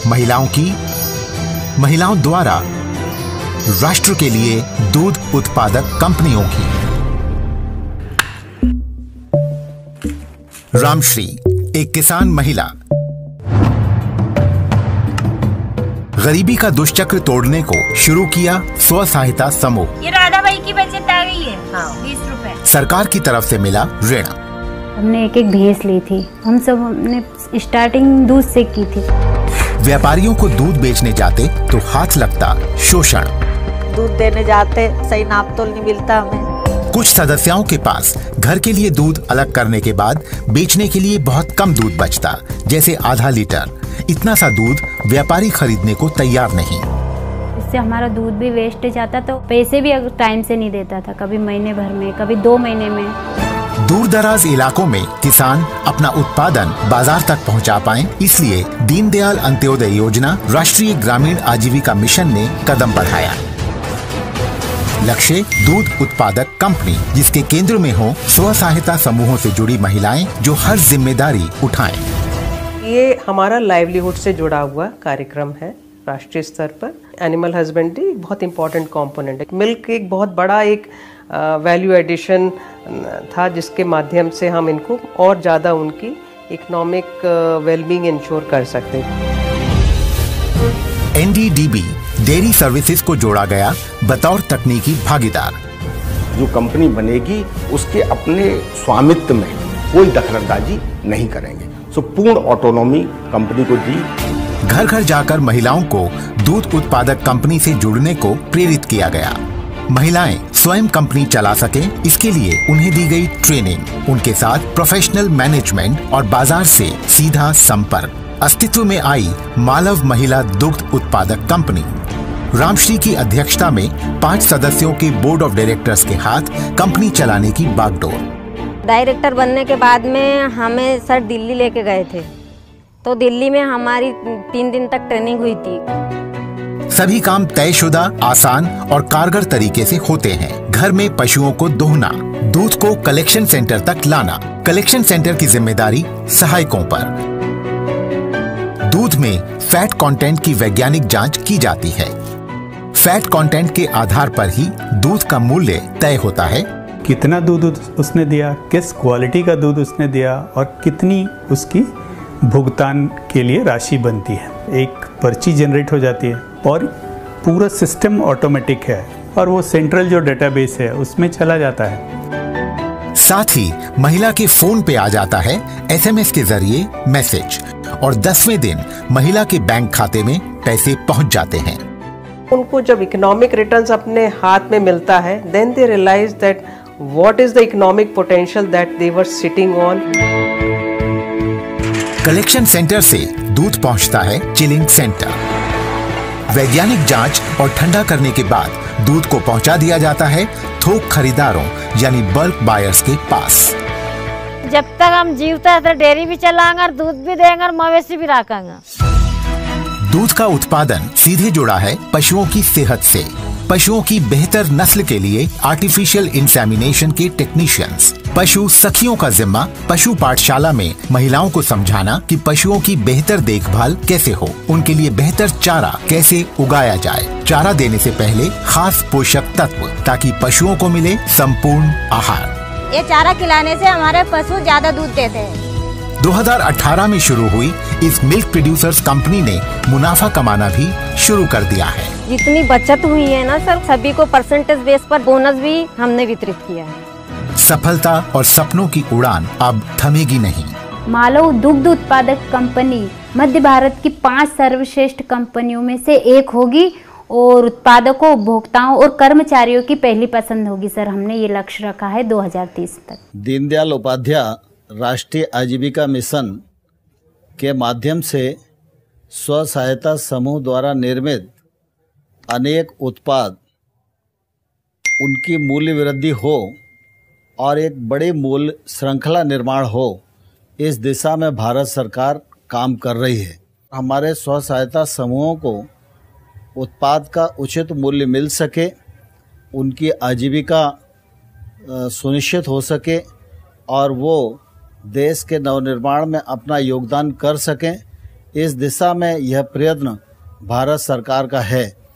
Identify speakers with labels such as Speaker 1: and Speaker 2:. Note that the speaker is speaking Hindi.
Speaker 1: महिलाओं द्वारा राष्ट्र के लिए दूध उत्पादक कंपनियों की। रामश्री एक किसान महिला गरीबी का दुष्चक्र तोड़ने को शुरू किया स्व सहायता समूह।
Speaker 2: ये राधा भाई की बचत आ गई है 20 रुपए।
Speaker 1: सरकार की तरफ से मिला ऋण।
Speaker 3: हमने एक भैंस ली थी। हम सब हमने स्टार्टिंग दूध से की थी।
Speaker 1: व्यापारियों को दूध बेचने जाते तो हाथ लगता शोषण।
Speaker 4: दूध देने जाते सही नाप तोल नहीं मिलता हमें।
Speaker 1: कुछ सदस्यों के पास घर के लिए दूध अलग करने के बाद बेचने के लिए बहुत कम दूध बचता, जैसे आधा लीटर। इतना सा दूध व्यापारी खरीदने को तैयार नहीं।
Speaker 3: इससे हमारा दूध भी वेस्ट जाता, तो पैसे भी टाइम से नहीं देता था, कभी महीने भर में, कभी 2 महीने में।
Speaker 1: दूर दराज इलाकों में किसान अपना उत्पादन बाजार तक पहुंचा पाएं, इसलिए दीनदयाल अंत्योदय योजना राष्ट्रीय ग्रामीण आजीविका मिशन ने कदम बढ़ाया। लक्ष्य दूध उत्पादक कंपनी, जिसके केंद्र में हो स्व सहायता समूहों से जुड़ी महिलाएं जो हर जिम्मेदारी उठाएं।
Speaker 5: ये हमारा लाइवलीहुड से जुड़ा हुआ कार्यक्रम है राष्ट्रीय स्तर पर। एनिमल हस्बेंड्री बहुत इंपॉर्टेंट कंपोनेंट है। मिल्क एक बहुत बड़ा एक वैल्यू एडिशन था, जिसके माध्यम से हम इनको और ज़्यादा उनकी इकोनॉमिक वेलबींग इंश्योर कर सकते हैं।
Speaker 1: एनडीडीबी डेयरी सर्विसेज को जोड़ा गया बतौर तकनीकी भागीदार।
Speaker 6: जो कंपनी बनेगी उसके अपने स्वामित्व में कोई दखलंदाजी नहीं करेंगे। सो पूर्ण ऑटोनॉमी कंपनी को दी।
Speaker 1: घर घर जाकर महिलाओं को दूध उत्पादक कंपनी से जुड़ने को प्रेरित किया गया। महिलाएं स्वयं कंपनी चला सकें, इसके लिए उन्हें दी गई ट्रेनिंग, उनके साथ प्रोफेशनल मैनेजमेंट और बाजार से सीधा संपर्क। अस्तित्व में आई मालव महिला दुग्ध उत्पादक कंपनी। रामश्री की अध्यक्षता में 5 सदस्यों के बोर्ड ऑफ डायरेक्टर्स के हाथ कंपनी चलाने की बागडोर।
Speaker 7: डायरेक्टर बनने के बाद में हमें सर दिल्ली लेके गए थे, तो दिल्ली में हमारी 3 दिन तक ट्रेनिंग हुई थी।
Speaker 1: सभी काम तयशुदा, आसान और कारगर तरीके से होते हैं। घर में पशुओं को दोहना, दूध को कलेक्शन सेंटर तक लाना, कलेक्शन सेंटर की जिम्मेदारी सहायकों पर। दूध में फैट कंटेंट की वैज्ञानिक जांच की जाती है। फैट कंटेंट के आधार पर ही दूध का मूल्य तय होता है।
Speaker 8: कितना दूध उसने दिया, किस क्वालिटी का दूध उसने दिया और कितनी उसकी भुगतान के लिए राशि बनती है। एक पर्ची जनरेट हो जाती है और पूरा सिस्टम ऑटोमेटिक है और वो सेंट्रल जो डेटाबेस है उसमें चला जाता है।
Speaker 1: साथ ही महिला के फोन पे आ जाता है एसएमएस के जरिए मैसेज और 10वें दिन महिला के बैंक खाते में पैसे पहुंच जाते हैं।
Speaker 5: उनको जब इकोनॉमिक रिटर्न्स अपने हाथ में मिलता है, then they realise that what is the economic potential that they were sitting on.
Speaker 1: Collection centre से दूध पहुंचता है चिलिंग सेंटर। वैज्ञानिक जांच और ठंडा करने के बाद दूध को पहुंचा दिया जाता है थोक खरीदारों यानी बल्क बायर्स के पास।
Speaker 2: जब तक हम जीवते हैं तो डेयरी भी चलाएंगे और दूध भी देंगे और मवेशी भी रखेंगे।
Speaker 1: दूध का उत्पादन सीधे जुड़ा है पशुओं की सेहत से। पशुओं की बेहतर नस्ल के लिए आर्टिफिशियल इंसेमिनेशन के टेक्नीशियंस। पशु सखियों का जिम्मा पशु पाठशाला में महिलाओं को समझाना कि पशुओं की बेहतर देखभाल कैसे हो, उनके लिए बेहतर चारा कैसे उगाया जाए, चारा देने से पहले खास पोषक तत्व, ताकि पशुओं को मिले संपूर्ण आहार।
Speaker 7: ये चारा खिलाने से हमारे पशु ज्यादा दूध देते हैं।
Speaker 1: 2018 में शुरू हुई इस मिल्क प्रोड्यूसर्स कंपनी ने मुनाफा कमाना भी शुरू कर दिया है।
Speaker 7: जितनी बचत हुई है ना सर, सभी को परसेंटेज बेस पर बोनस भी हमने वितरित किया है।
Speaker 1: सफलता और सपनों की उड़ान अब थमेगी नहीं।
Speaker 3: मालव दुग्ध उत्पादक कंपनी मध्य भारत की 5 सर्वश्रेष्ठ कंपनियों में से एक होगी और उत्पादकों, उपभोक्ताओं और कर्मचारियों की पहली पसंद होगी। सर, हमने ये लक्ष्य रखा है 2030 तक।
Speaker 9: दीनदयाल उपाध्याय राष्ट्रीय आजीविका मिशन के माध्यम से स्व सहायता समूह द्वारा निर्मित अनेक उत्पाद, उनकी मूल्य वृद्धि हो और एक बड़े मूल्य श्रृंखला निर्माण हो, इस दिशा में भारत सरकार काम कर रही है। हमारे स्व सहायता समूहों को उत्पाद का उचित मूल्य मिल सके, उनकी आजीविका सुनिश्चित हो सके और वो देश के नवनिर्माण में अपना योगदान कर सकें, इस दिशा में यह प्रयत्न भारत सरकार का है।